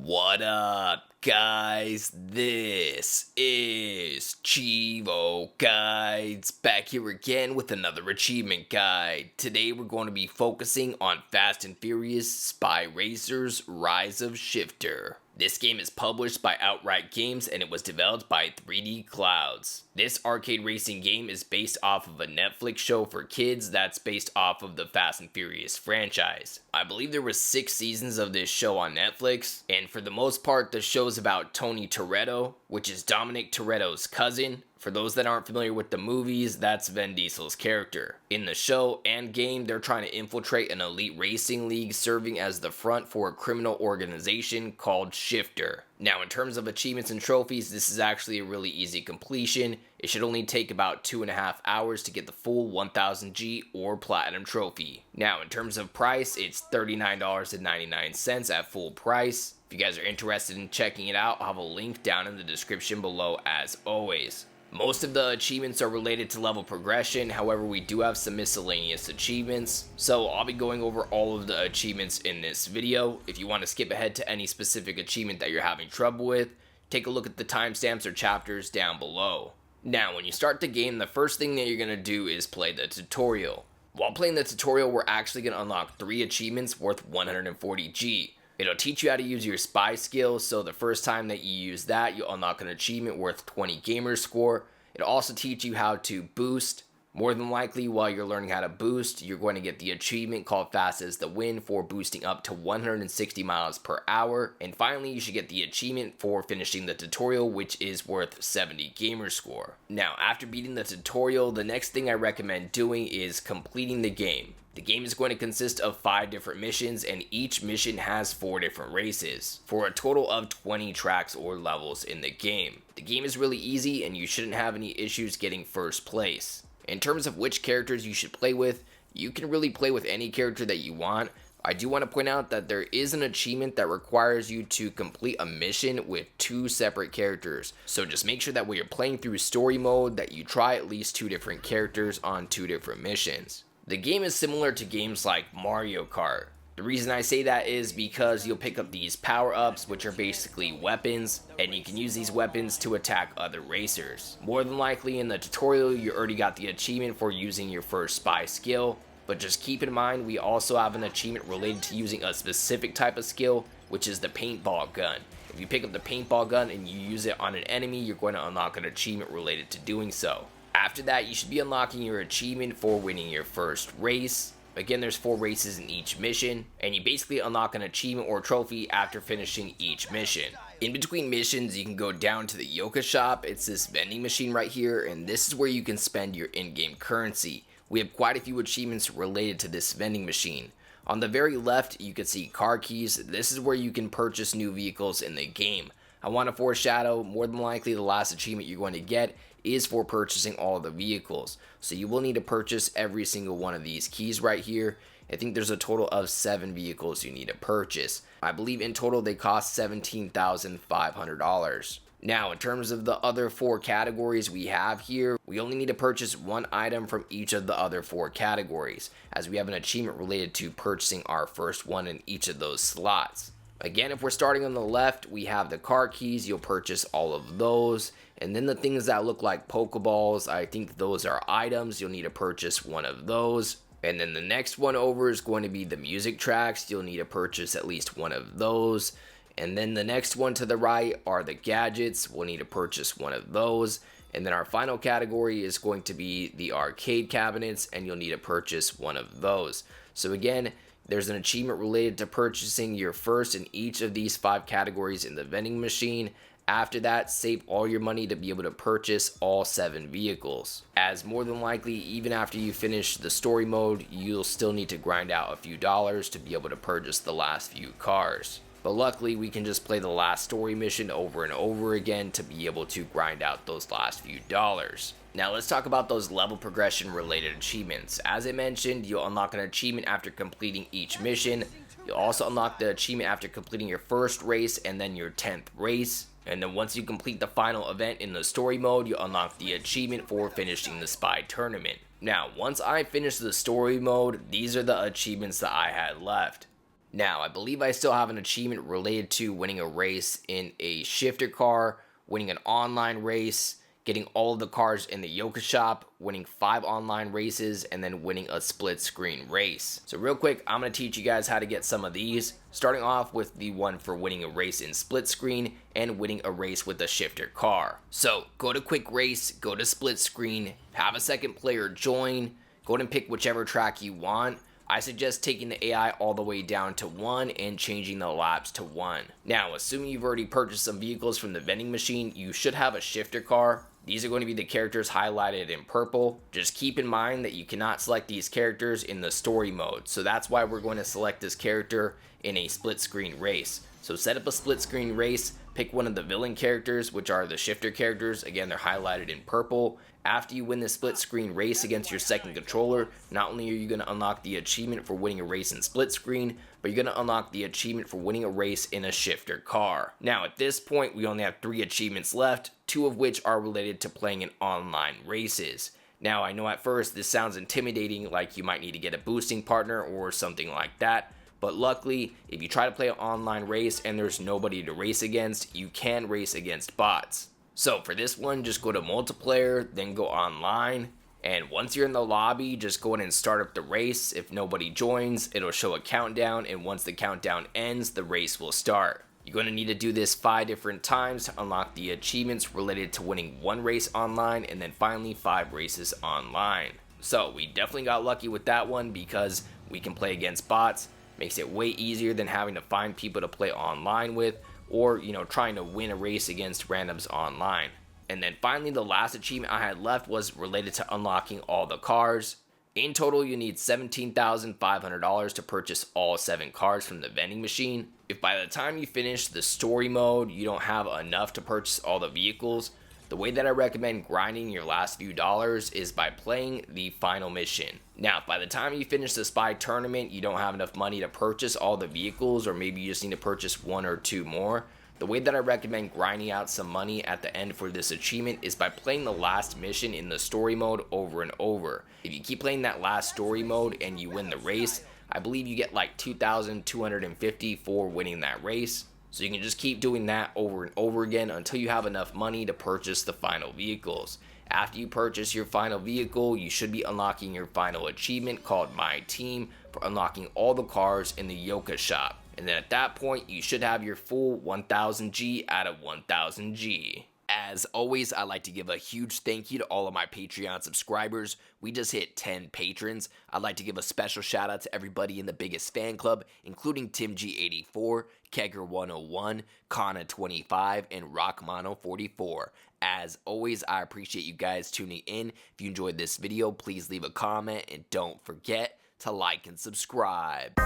What up, guys? This is Cheevo Guides, back here again with another achievement guide. Today we're going to be focusing on Fast and Furious Spy Racers Rise of Shifter. This game is published by Outright Games and it was developed by 3D Clouds. This arcade racing game is based off of a Netflix show for kids that's based off of the Fast and Furious franchise. I believe there were 6 seasons of this show on Netflix, and for the most part the show's about Tony Toretto, which is Dominic Toretto's cousin. For those that aren't familiar with the movies, that's Vin Diesel's character. In the show and game, they're trying to infiltrate an elite racing league serving as the front for a criminal organization called Shifter. Now, in terms of achievements and trophies, this is actually a really easy completion. It should only take about 2.5 hours to get the full 1000G or Platinum trophy. Now, in terms of price, it's $39.99 at full price. If you guys are interested in checking it out, I'll have a link down in the description below as always. Most of the achievements are related to level progression, however we do have some miscellaneous achievements, so I'll be going over all of the achievements in this video. If you want to skip ahead to any specific achievement that you're having trouble with, take a look at the timestamps or chapters down below. Now, when you start the game, the first thing that you're going to do is play the tutorial. While playing the tutorial, we're actually going to unlock 3 achievements worth 140G. It'll teach you how to use your spy skills, so the first time that you use that, you'll unlock an achievement worth 20 gamer score. It'll also teach you how to boost. More than likely, while you're learning how to boost, you're going to get the achievement called Fast as the Wind for boosting up to 160 miles per hour. And finally, you should get the achievement for finishing the tutorial, which is worth 70 gamer score. Now, after beating the tutorial, the next thing I recommend doing is completing the game. The game is going to consist of 5 different missions, and each mission has 4 different races, for a total of 20 tracks or levels in the game. The game is really easy, and you shouldn't have any issues getting first place. In terms of which characters you should play with, you can really play with any character that you want. I do want to point out that there is an achievement that requires you to complete a mission with 2 separate characters. So just make sure that when you're playing through story mode that you try at least 2 different characters on 2 different missions. The game is similar to games like Mario Kart. The reason I say that is because you'll pick up these power-ups, which are basically weapons, and you can use these weapons to attack other racers. More than likely in the tutorial, you already got the achievement for using your first spy skill, but just keep in mind we also have an achievement related to using a specific type of skill, which is the paintball gun. If you pick up the paintball gun and you use it on an enemy, you're going to unlock an achievement related to doing so. After that, you should be unlocking your achievement for winning your first race. Again, there's 4 races in each mission, and you basically unlock an achievement or trophy after finishing each mission. In between missions, you can go down to the Yoka shop. It's this vending machine right here, and this is where you can spend your in-game currency. We have quite a few achievements related to this vending machine. On the very left, you can see car keys. This is where you can purchase new vehicles in the game. I want to foreshadow, more than likely the last achievement you're going to get is for purchasing all of the vehicles. So you will need to purchase every single one of these keys right here. I think there's a total of 7 vehicles you need to purchase. I believe in total they cost $17,500. Now, in terms of the other 4 categories we have here, we only need to purchase 1 item from each of the other 4 categories, as we have an achievement related to purchasing our first one in each of those slots. Again, if we're starting on the left, we have the car keys. You'll purchase all of those. And then the things that look like Pokeballs, I think those are items. You'll need to purchase one of those. And then the next one over is going to be the music tracks. You'll need to purchase at least one of those. And then the next one to the right are the gadgets. We'll need to purchase one of those. And then our final category is going to be the arcade cabinets, and you'll need to purchase one of those. So again, there's an achievement related to purchasing your first in each of these 5 categories in the vending machine. After that, save all your money to be able to purchase all 7 vehicles, as more than likely, even after you finish the story mode, you'll still need to grind out a few dollars to be able to purchase the last few cars. But luckily, we can just play the last story mission over and over again to be able to grind out those last few dollars. Now let's talk about those level progression related achievements. As I mentioned, you'll unlock an achievement after completing each mission. You'll also unlock the achievement after completing your first race and then your 10th race. And then once you complete the final event in the story mode, you'll unlock the achievement for finishing the spy tournament. Now, once I finished the story mode, these are the achievements that I had left. Now, I believe I still have an achievement related to winning a race in a shifter car, winning an online race, getting all of the cars in the Yoka shop, winning 5 online races, and then winning a split screen race. So real quick, I'm going to teach you guys how to get some of these, starting off with the one for winning a race in split screen and winning a race with a shifter car. So go to quick race, go to split screen, have a second player join, go ahead and pick whichever track you want. I suggest taking the AI all the way down to 1 and changing the laps to 1. Now, assuming you've already purchased some vehicles from the vending machine, you should have a shifter car. These are going to be the characters highlighted in purple. Just keep in mind that you cannot select these characters in the story mode, so that's why we're going to select this character in a split screen race. So set up a split screen race, pick one of the villain characters, which are the shifter characters. Again, they're highlighted in purple. After you win the split screen race against your second controller, not only are you going to unlock the achievement for winning a race in split screen, but you're going to unlock the achievement for winning a race in a shifter car. Now at this point, we only have 3 achievements left, 2 of which are related to playing in online races. Now I know at first this sounds intimidating, like you might need to get a boosting partner or something like that. But luckily, if you try to play an online race and there's nobody to race against, you can race against bots. So for this one, just go to multiplayer, then go online. And once you're in the lobby, just go ahead and start up the race. If nobody joins, it'll show a countdown. And once the countdown ends, the race will start. You're going to need to do this 5 different times to unlock the achievements related to winning 1 race online and then finally 5 races online. So we definitely got lucky with that one because we can play against bots. Makes it way easier than having to find people to play online with or, trying to win a race against randoms online. And then finally, the last achievement I had left was related to unlocking all the cars. In total, you need $17,500 to purchase all 7 cars from the vending machine. If by the time you finish the story mode, you don't have enough to purchase all the vehicles, the way that I recommend grinding your last few dollars is by playing the final mission. Now, if by the time you finish the spy tournament, you don't have enough money to purchase all the vehicles, or maybe you just need to purchase 1 or 2 more, the way that I recommend grinding out some money at the end for this achievement is by playing the last mission in the story mode over and over. If you keep playing that last story mode and you win the race, I believe you get like 2,250 for winning that race. So you can just keep doing that over and over again until you have enough money to purchase the final vehicles. After you purchase your final vehicle, you should be unlocking your final achievement called My Team for unlocking all the cars in the Yoka shop. And then at that point, you should have your full 1000G out of 1000G. As always, I'd like to give a huge thank you to all of my Patreon subscribers. We just hit 10 patrons. I'd like to give a special shout out to everybody in the biggest fan club, including TimG84, Kegger101, Kana25, and Rockmono44. As always, I appreciate you guys tuning in. If you enjoyed this video, please leave a comment and don't forget to like and subscribe.